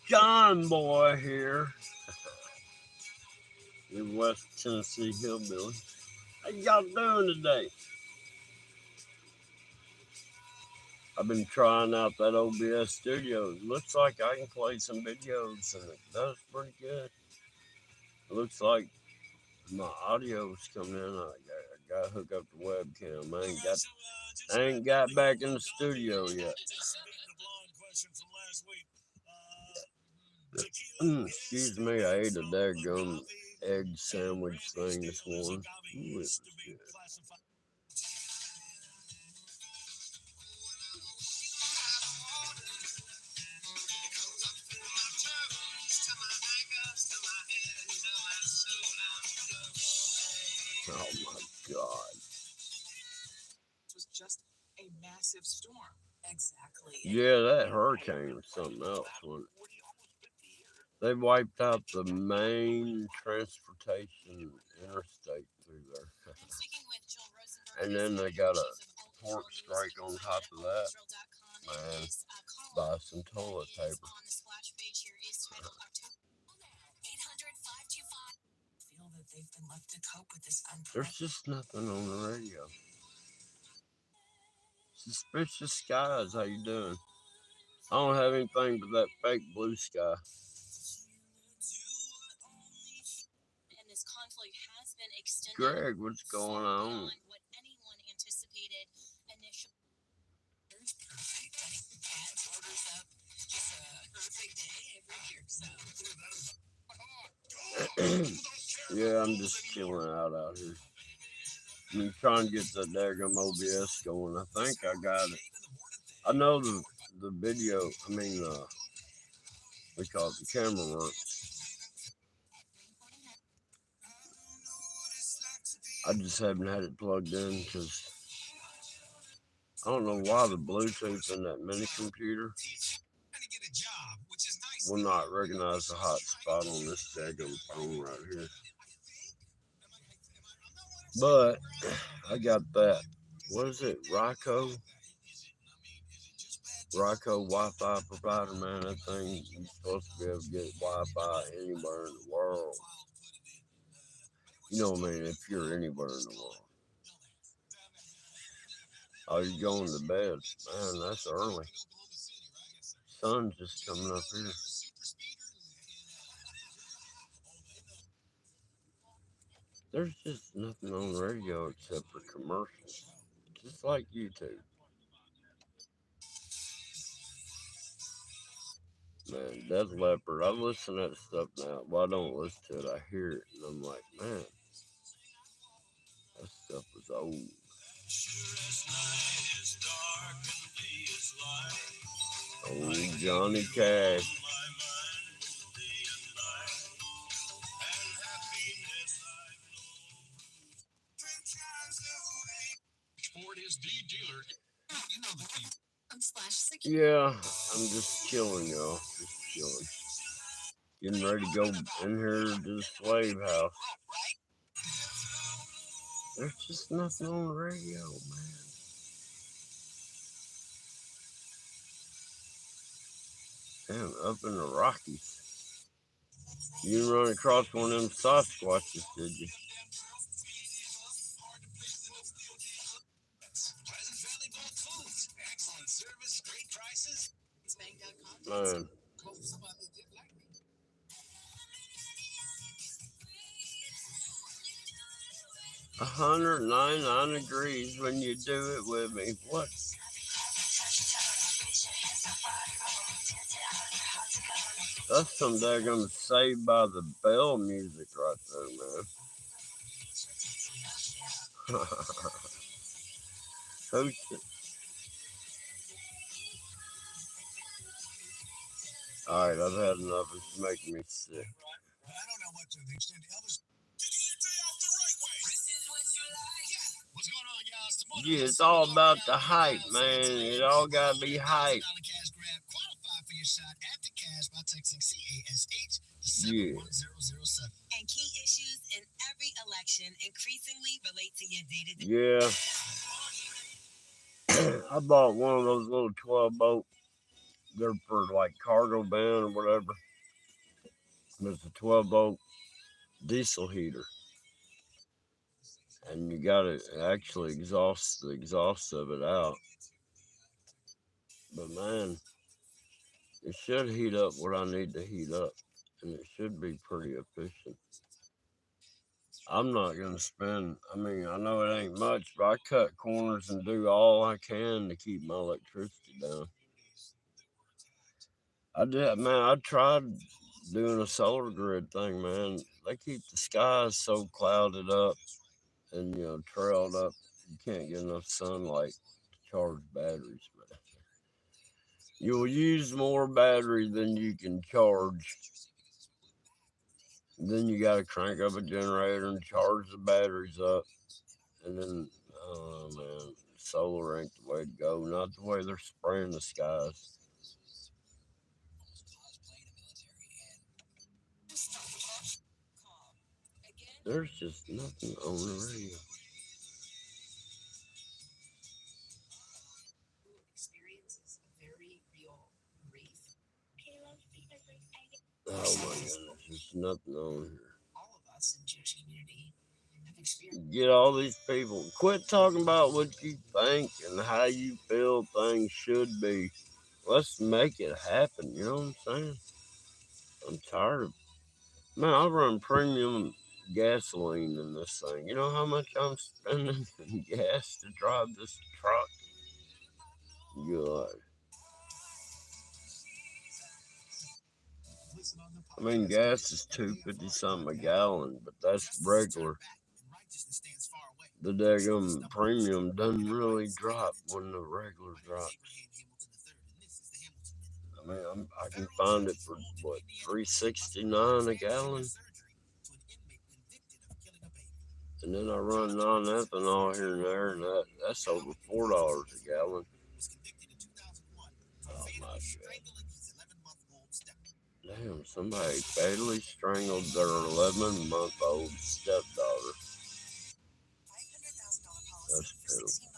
John Boy here, your West Tennessee hillbilly. How y'all doing today? I've been trying out that OBS studio. Looks like I can play some videos and it does pretty good. It looks like my audio's coming in. I got to hook up the webcam. I ain't got back in the studio yet. Excuse me, I ate a daggum egg sandwich thing this morning. Ooh, it was good. Oh my God. Yeah, that hurricane was something else. They wiped out the main transportation interstate through there. And then they got a port strike on top of that. Man, buy some toilet paper. There's just nothing on the radio. Suspicious skies, how you doing? I don't have anything but that fake blue sky. Greg, what's going on? Yeah, I'm just chilling out here. I'm trying to get the daggum OBS going. I think I got it. I know the video. We call it the camera works. I just haven't had it plugged in because I don't know why the Bluetooth in that mini computer will not recognize the hotspot on this daggum phone right here. But I got that. What is it? Ryco Wi-Fi provider, man. That thing, you're supposed to be able to get Wi-Fi anywhere in the world. You know what I mean? If you're anywhere in the world. Oh, you going to bed? Man, that's early. Sun's just coming up here. There's just nothing on the radio except for commercials. Just like YouTube. Man, Death Leopard, I listen to that stuff now. Well, I don't listen to it, I hear it, and I'm like, man, that stuff was old. Old Johnny Cash. Yeah, I'm just chilling, y'all. Just chilling. Getting ready to go in here to the slave house. There's just nothing on the radio, man. Damn, up in the Rockies. You didn't run across one of them Sasquatches, did you? Man. 199 degrees when you do it with me. What? That's some daggone Saved by the Bell music right there, man. Who's it? Alright, I've had enough. It's making me sick. Yeah, it's all about the hype, man. It all gotta be hype. Yeah. And key issues in every election increasingly relate to your day-to-day. Yeah. I bought one of those little 12 volt they're for like cargo van or whatever. It's a 12-volt diesel heater, and you got to actually exhaust the exhaust of it out. But man, it should heat up what I need to heat up, and it should be pretty efficient. I'm not gonna spend. I mean, I know it ain't much, but I cut corners and do all I can to keep my electricity down. I did, man. I tried doing a solar grid thing, man. They keep the skies so clouded up and trailed up. You can't get enough sunlight to charge batteries, man. You'll use more battery than you can charge. Then you got to crank up a generator and charge the batteries up. And then, oh man, solar ain't the way to go. Not the way they're spraying the skies. There's just nothing on the radio. Oh my goodness, there's nothing on here. Get all these people. Quit talking about what you think and how you feel things should be. Let's make it happen. You know what I'm saying? I'm tired of. Man, I run premium gasoline in this thing. You know how much I'm spending in gas to drive this truck? Good. I mean, gas is 250 something a gallon, but that's regular. The daggum premium doesn't really drop when the regular drops. I mean, I can find it for what, 369 a gallon, and then I run non-ethanol here and there, and that's over $4 a gallon. Oh my god! Damn, somebody fatally strangled their 11-month-old stepdaughter. That's pitiful.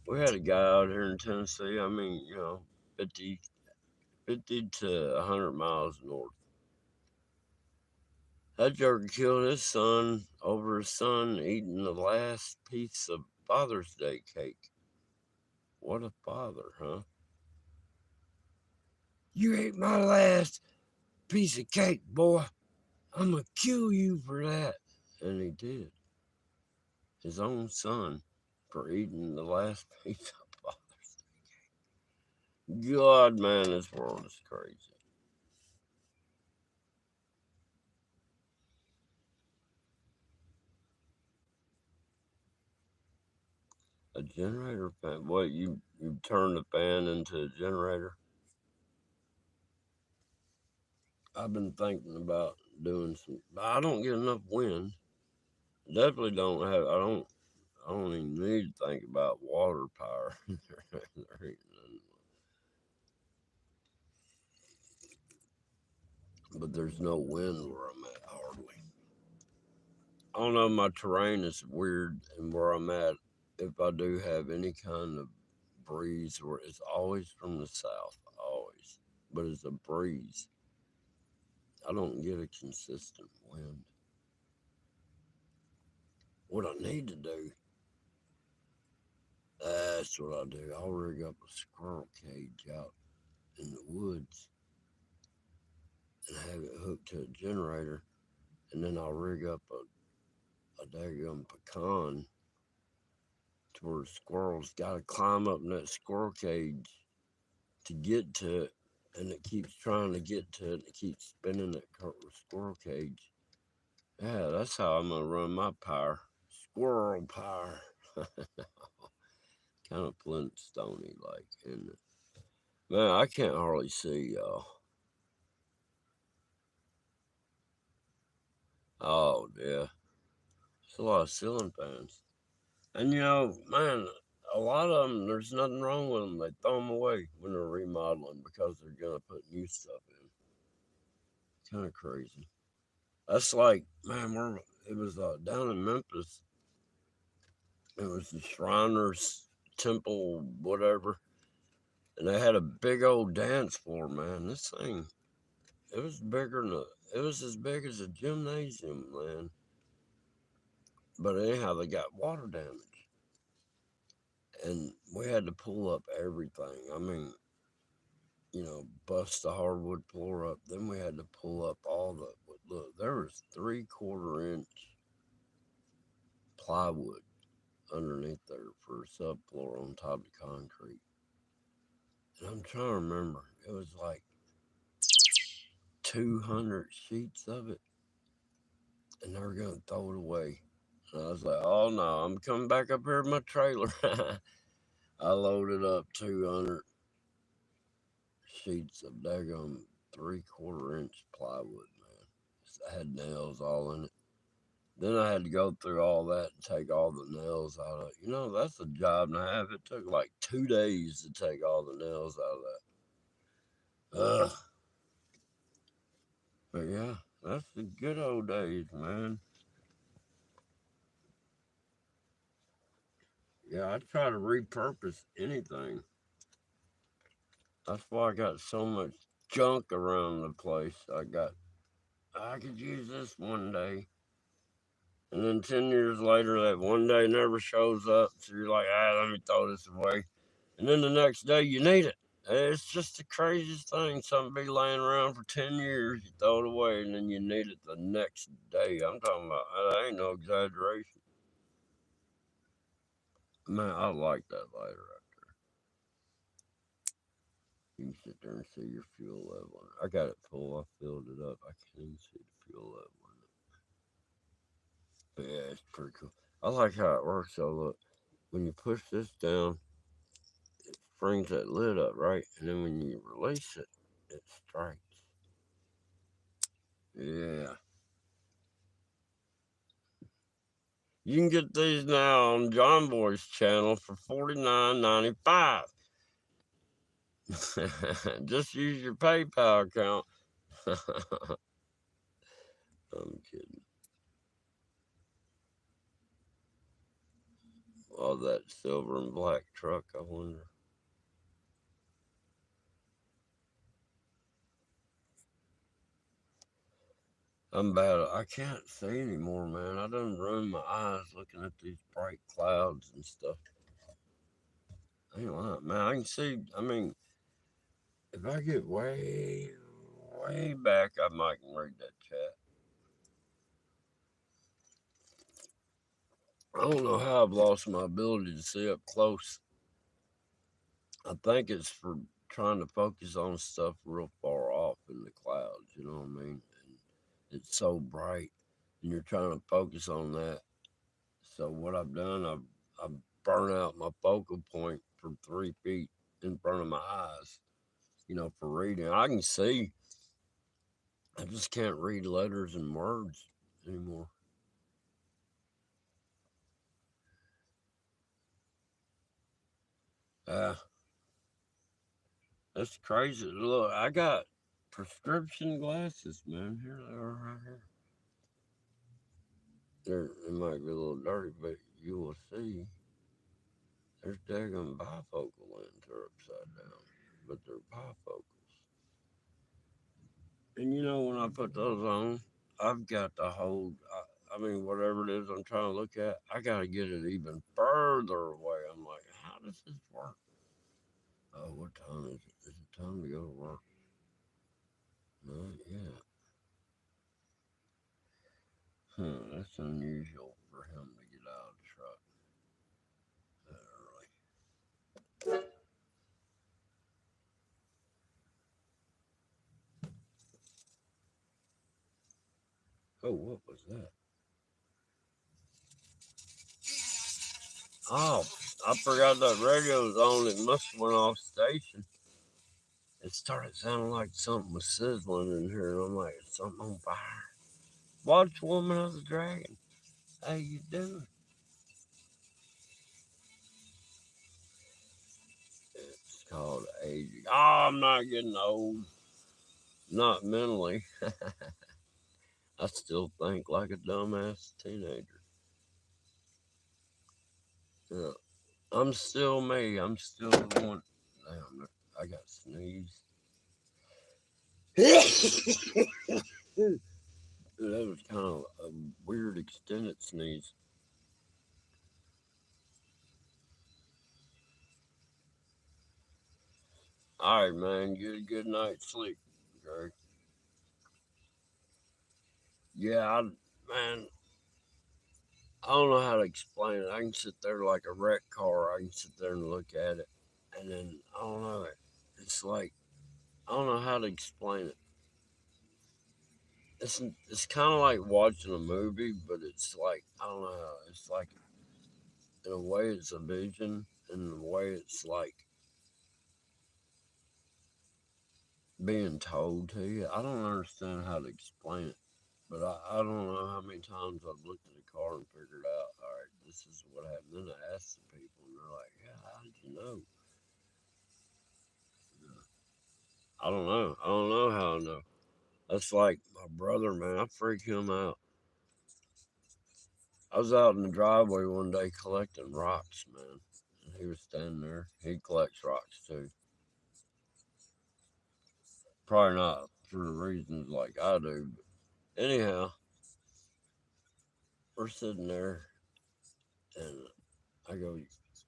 We had a guy out here in Tennessee. I mean, 50 to 100 miles north. That joker killed his son over his son eating the last piece of Father's Day cake. What a father, huh? You ate my last piece of cake, boy. I'm gonna kill you for that. And he did. His own son for eating the last piece of Father's Day. God, man, this world is crazy. A generator fan? What, you turn the fan into a generator? I've been thinking about doing some, but I don't get enough wind. Definitely don't have. I don't even need to think about water power. There ain't none. But there's no wind where I'm at hardly. I don't know. My terrain is weird, and where I'm at, if I do have any kind of breeze, or it's always from the south, always. But it's a breeze. I don't get a consistent wind. What I need to do, that's what I do. I'll rig up a squirrel cage out in the woods and have it hooked to a generator, and then I'll rig up a daggum pecan to where squirrels got to climb up in that squirrel cage to get to it, and it keeps trying to get to it. It keeps spinning that squirrel cage. Yeah, that's how I'm gonna run my power. Squirrel power. Kind of Flintstone like, isn't it? Man, I can't hardly see y'all. Oh yeah, it's a lot of ceiling fans. And man, a lot of them, there's nothing wrong with them. They throw them away when they're remodeling because they're gonna put new stuff in. Kind of crazy. That's like, man, it was down in Memphis. It was the Shriners Temple, whatever. And they had a big old dance floor, man. This thing, it was bigger than it was as big as a gymnasium, man. But anyhow, they got water damage, and we had to pull up everything. I mean, bust the hardwood floor up. Then we had to pull up all the look. There was 3/4 inch plywood underneath there for a subfloor on top of the concrete. And I'm trying to remember. It was like 200 sheets of it, and they were gonna throw it away. And I was like, "Oh no, I'm coming back up here in my trailer." I loaded up 200 sheets of daggum 3/4 inch plywood, man. I had nails all in it. Then I had to go through all that and take all the nails out of it. That's a job and a half. It took like 2 days to take all the nails out of that. Ugh. But yeah, that's the good old days, man. Yeah, I try to repurpose anything. That's why I got so much junk around the place. I could use this one day. And then 10 years later, that one day never shows up. So you're like, let me throw this away. And then the next day, you need it. It's just the craziest thing. Something be laying around for 10 years, you throw it away, and then you need it the next day. I'm talking about, that ain't no exaggeration. Man, I like that lighter right there. You can sit there and see your fuel level. I got it full. I filled it up. I can't even see the fuel level in it. But yeah, it's pretty cool. I like how it works though. Look, when you push this down, it brings that lid up, right? And then when you release it, it strikes. Yeah. You can get these now on John Boy's channel for $49.95. Just use your PayPal account. I'm kidding. Oh, that silver and black truck, I wonder. I'm bad. I can't see anymore, man. I done ruined my eyes looking at these bright clouds and stuff. I ain't lying, man. I can see. I mean, if I get way, way back, I might can read that chat. I don't know how I've lost my ability to see up close. I think it's for trying to focus on stuff real far off in the clouds. You know what I mean? And it's so bright, and you're trying to focus on that. So what I've done, I've burnt out my focal point for 3 feet in front of my eyes. For reading. I can see. I just can't read letters and words anymore. Ah, that's crazy. Look, I got prescription glasses, man. Here they are, right here. It might be a little dirty, but you will see. There's daggone bifocals lens are upside down, but they're bifocals. And when I put those on, I've got to hold. I mean, whatever it is I'm trying to look at, I got to get it even further away. I'm like, how does this work? Oh, what time is it? Is it time to go to work? Not yet. That's unusual for him to get out of the truck that early. Oh, what was that? Oh, I forgot that radio was on. It must have went off station. It started sounding like something was sizzling in here, and I'm like, is something on fire? Watch Woman of the Dragon. How you doing? It's called aging. Oh, I'm not getting old. Not mentally. I still think like a dumbass teenager. Yeah. I'm still me. I'm still the one. Damn, I got sneeze. That was kind of a weird extended sneeze. All right, man. Get a good night's sleep, Greg. Yeah, man, I don't know how to explain it. I can sit there like a wrecked car. I can sit there and look at it, and then I don't know. It's like I don't know how to explain it. It's kind of like watching a movie, but it's like I don't know. It's like in a way it's a vision, in a way it's like being told to you. I don't understand how to explain it, but I don't know how many times I've looked at a car and figured out, all right, this is what happened. Then I asked the people, and they're like, yeah, how did you know? I don't know. I don't know how I know. That's like my brother, man. I freak him out. I was out in the driveway one day collecting rocks, man. And he was standing there. He collects rocks too. Probably not for reasons like I do. But anyhow, we're sitting there and I go,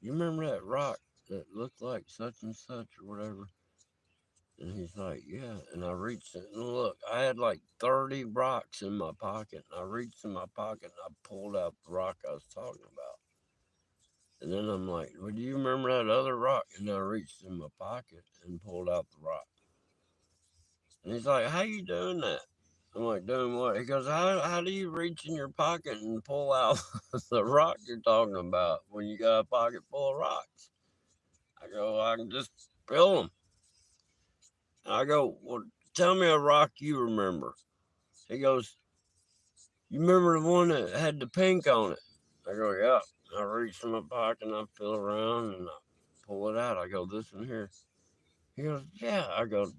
you remember that rock that looked like such and such or whatever? And he's like, yeah. And I reached it and look, I had like 30 rocks in my pocket. And I reached in my pocket and I pulled out the rock I was talking about. And then I'm like, well, do you remember that other rock? And I reached in my pocket and pulled out the rock. And he's like, how you doing that? I'm like, doing what? He goes, how do you reach in your pocket and pull out the rock you're talking about when you got a pocket full of rocks? I go, I can just fill them. And I go, well, tell me a rock you remember. He goes, you remember the one that had the pink on it? I go, yeah. I reach in my pocket and I feel around and I pull it out. I go, this one here. He goes, yeah. I go,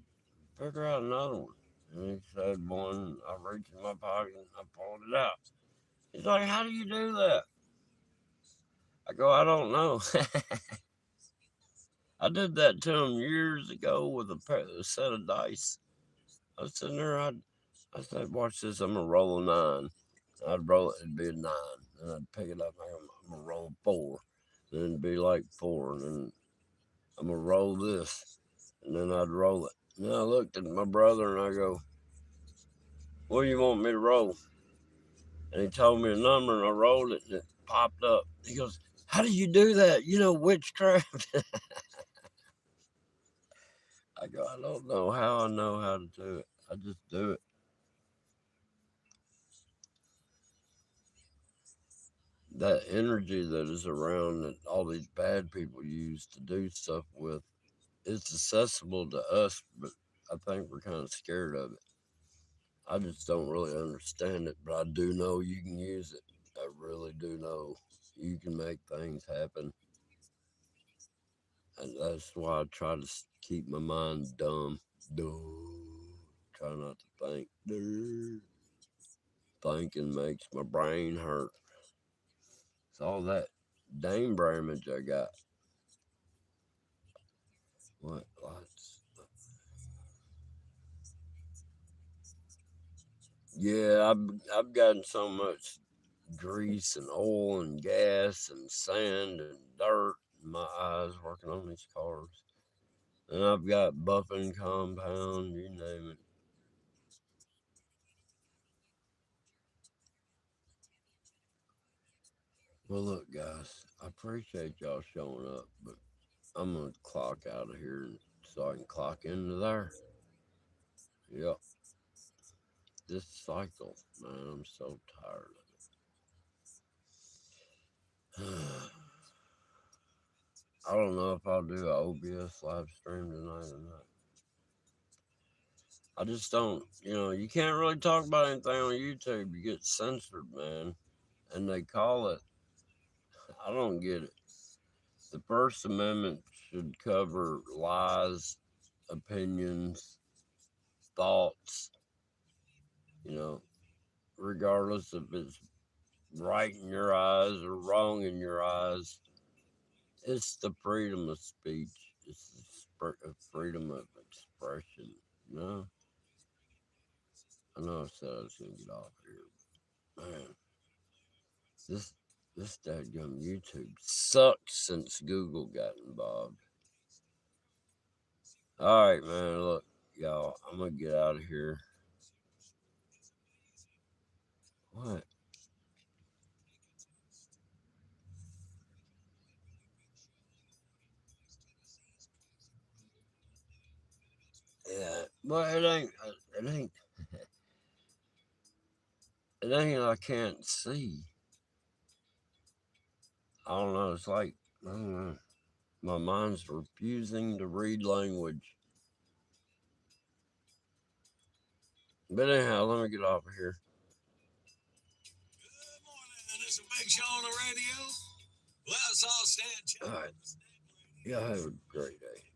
figure out another one. And he said one. I reached in my pocket and I pulled it out. He's like, how do you do that? I go, I don't know. I did that to him years ago with a set of dice. I was sitting there, I said, watch this, I'm going to roll a nine. I'd roll it, it'd be a nine. And I'd pick it up, I'm going to roll four. Then it'd be like four. And then I'm going to roll this. And then I'd roll it. And then I looked at my brother and I go, what do you want me to roll? And he told me a number and I rolled it and it popped up. He goes, how do you do that? You know, witchcraft. I go, I don't know how I know how to do it. I just do it. That energy that is around that all these bad people use to do stuff with, it's accessible to us, but I think we're kind of scared of it. I just don't really understand it, but I do know you can use it. I really do know you can make things happen. And that's why I try to keep my mind dumb. Dumb. Try not to think. Thinking makes my brain hurt. It's all that Dane Bramage I got. What? Lots. Yeah, I've gotten so much grease and oil and gas and sand and dirt in my eyes working on these cars. And I've got buffing compound, you name it. Well, look, guys, I appreciate y'all showing up, but I'm gonna clock out of here so I can clock into there. Yep, this cycle, man, I'm so tired of it. I don't know if I'll do an OBS live stream tonight or not. I just don't, you can't really talk about anything on YouTube. You get censored, man. And they call it, I don't get it. The First Amendment should cover lies, opinions, thoughts, you know, regardless if it's right in your eyes or wrong in your eyes. It's the freedom of speech. It's the freedom of expression. No, I know I said I was gonna get off here. Man, this this dadgum YouTube sucks since Google got involved. All right, man. Look, y'all, I'm gonna get out of here. What? Yeah, but it ain't, it ain't. I can't see. I don't know. It's like I don't know. My mind's refusing to read language. But anyhow, let me get off of here. Good morning. This is Big Show on the radio. Well, it's all Stan. All right. Y'all have a great day.